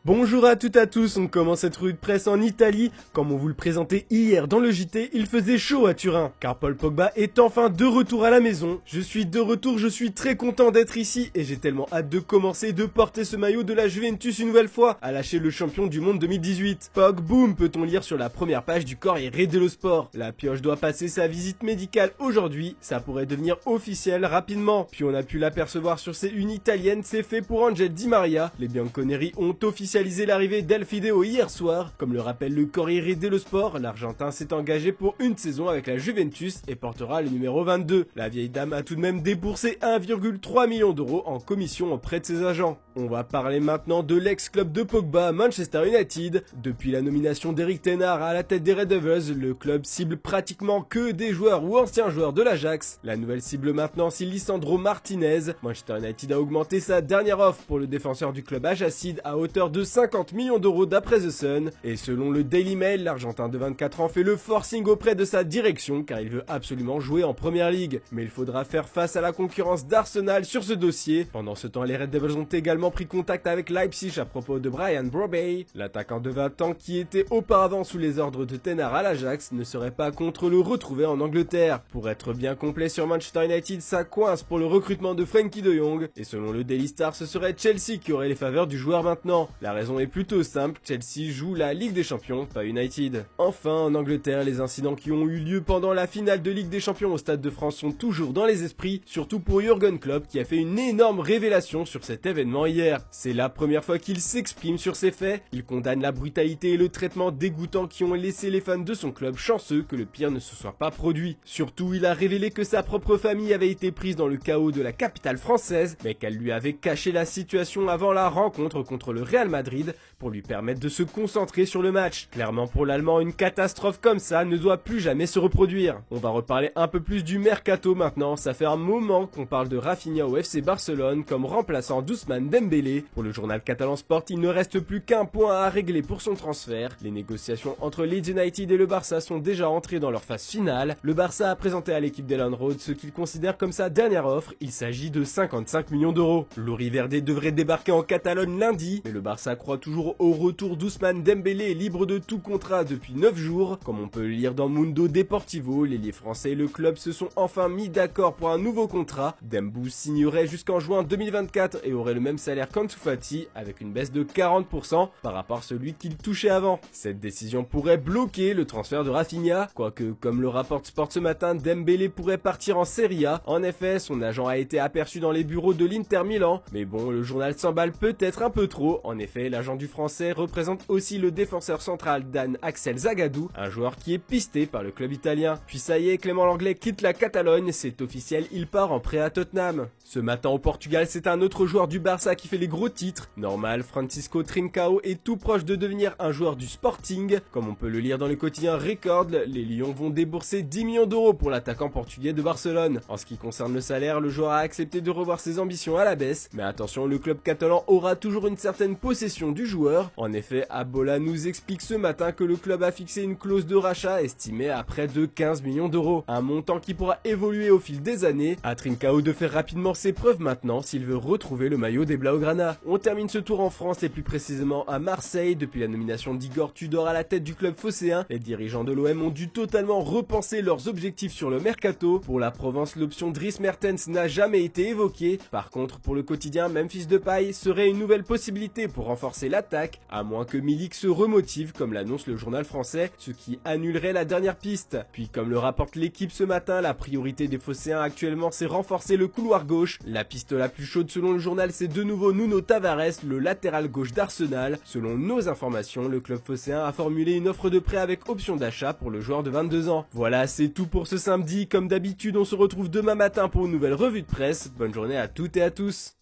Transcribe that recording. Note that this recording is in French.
Bonjour à toutes et à tous, on commence cette revue de presse en Italie. Comme on vous le présentait hier dans le JT, il faisait chaud à Turin, car Paul Pogba est enfin de retour à la maison. Je suis de retour, je suis très content d'être ici, et j'ai tellement hâte de commencer de porter ce maillot de la Juventus une nouvelle fois, à lâcher le champion du monde 2018. Pog boom, peut-on lire sur la première page du Corriere dello Sport. La pioche doit passer sa visite médicale aujourd'hui, ça pourrait devenir officiel rapidement. Puis on a pu l'apercevoir sur ses unes italiennes, c'est fait pour Angel Di Maria. Les Bianconeri ont officialisé l'arrivée d'El Fideo hier soir. Comme le rappelle le Corriere dello Sport, l'Argentin s'est engagé pour une saison avec la Juventus et portera le numéro 22. La vieille dame a tout de même déboursé 1,3 million d'euros en commission auprès de ses agents. On va parler maintenant de l'ex-club de Pogba, Manchester United. Depuis la nomination d'Eric Ten Hag à la tête des Red Devils, le club cible pratiquement que des joueurs ou anciens joueurs de l'Ajax. La nouvelle cible maintenant, c'est Lisandro Martinez. Manchester United a augmenté sa dernière offre pour le défenseur du club Ajaxide à hauteur de 50 millions d'euros d'après The Sun. Et selon le Daily Mail, l'Argentin de 24 ans fait le forcing auprès de sa direction car il veut absolument jouer en Première Ligue. Mais il faudra faire face à la concurrence d'Arsenal sur ce dossier. Pendant ce temps, les Red Devils ont également pris contact avec Leipzig à propos de Brian Brobey. L'attaquant de 20 ans qui était auparavant sous les ordres de Ten Hag à l'Ajax ne serait pas contre le retrouver en Angleterre. Pour être bien complet sur Manchester United, ça coince pour le recrutement de Frenkie de Jong. Et selon le Daily Star, ce serait Chelsea qui aurait les faveurs du joueur maintenant. La raison est plutôt simple, Chelsea joue la Ligue des Champions, pas United. Enfin, en Angleterre, les incidents qui ont eu lieu pendant la finale de Ligue des Champions au Stade de France sont toujours dans les esprits, surtout pour Jürgen Klopp qui a fait une énorme révélation sur cet événement hier. C'est la première fois qu'il s'exprime sur ces faits, il condamne la brutalité et le traitement dégoûtant qui ont laissé les fans de son club chanceux que le pire ne se soit pas produit. Surtout, il a révélé que sa propre famille avait été prise dans le chaos de la capitale française, mais qu'elle lui avait caché la situation avant la rencontre contre le Real Madrid pour lui permettre de se concentrer sur le match. Clairement pour l'Allemand, une catastrophe comme ça ne doit plus jamais se reproduire. On va reparler un peu plus du mercato maintenant, ça fait un moment qu'on parle de Rafinha au FC Barcelone comme remplaçant d'Ousmane Dembélé. Pour le journal catalan Sport, il ne reste plus qu'un point à régler pour son transfert. Les négociations entre Leeds United et le Barça sont déjà entrées dans leur phase finale. Le Barça a présenté à l'équipe d'Elland Road ce qu'il considère comme sa dernière offre, il s'agit de 55 millions d'euros. L'Ori Verde devrait débarquer en Catalogne lundi, mais le Barça croit toujours au retour d'Ousmane Dembélé libre de tout contrat depuis 9 jours. Comme on peut le lire dans Mundo Deportivo, l'ailier français et le club se sont enfin mis d'accord pour un nouveau contrat. Dembo signerait jusqu'en juin 2024 et aurait le même salaire qu'Ansu Fati avec une baisse de 40% par rapport à celui qu'il touchait avant. Cette décision pourrait bloquer le transfert de Rafinha, quoique comme le rapporte Sport ce matin, Dembélé pourrait partir en Serie A. En effet, son agent a été aperçu dans les bureaux de l'Inter Milan, mais bon, le journal s'emballe peut-être un peu trop. En effet, l'agent du français représente aussi le défenseur central Dan Axel Zagadou, un joueur qui est pisté par le club italien. Puis ça y est, Clément Lenglet quitte la Catalogne, c'est officiel, il part en prêt à Tottenham. Ce matin au Portugal, c'est un autre joueur du Barça qui fait les gros titres. Normal, Francisco Trincao est tout proche de devenir un joueur du Sporting. Comme on peut le lire dans le quotidien Record, les Lions vont débourser 10 millions d'euros pour l'attaquant portugais de Barcelone. En ce qui concerne le salaire, le joueur a accepté de revoir ses ambitions à la baisse. Mais attention, le club catalan aura toujours une certaine possession du joueur. En effet, Abola nous explique ce matin que le club a fixé une clause de rachat estimée à près de 15 millions d'euros. Un montant qui pourra évoluer au fil des années. À Trincao de faire rapidement ses preuves maintenant s'il veut retrouver le maillot des Blaugrana. On termine ce tour en France et plus précisément à Marseille. Depuis la nomination d'Igor Tudor à la tête du club phocéen, les dirigeants de l'OM ont dû totalement repenser leurs objectifs sur le mercato. Pour la Provence, l'option Dries Mertens n'a jamais été évoquée. Par contre, pour le quotidien, Memphis Depay serait une nouvelle possibilité pour renforcer l'attaque, à moins que Milik se remotive comme l'annonce le journal français, ce qui annulerait la dernière piste. Puis comme le rapporte l'équipe ce matin, la priorité des phocéens actuellement c'est renforcer le couloir gauche. La piste la plus chaude selon le journal c'est de nouveau Nuno Tavares, le latéral gauche d'Arsenal. Selon nos informations, le club phocéen a formulé une offre de prêt avec option d'achat pour le joueur de 22 ans. Voilà, c'est tout pour ce samedi. Comme d'habitude, on se retrouve demain matin pour une nouvelle revue de presse. Bonne journée à toutes et à tous.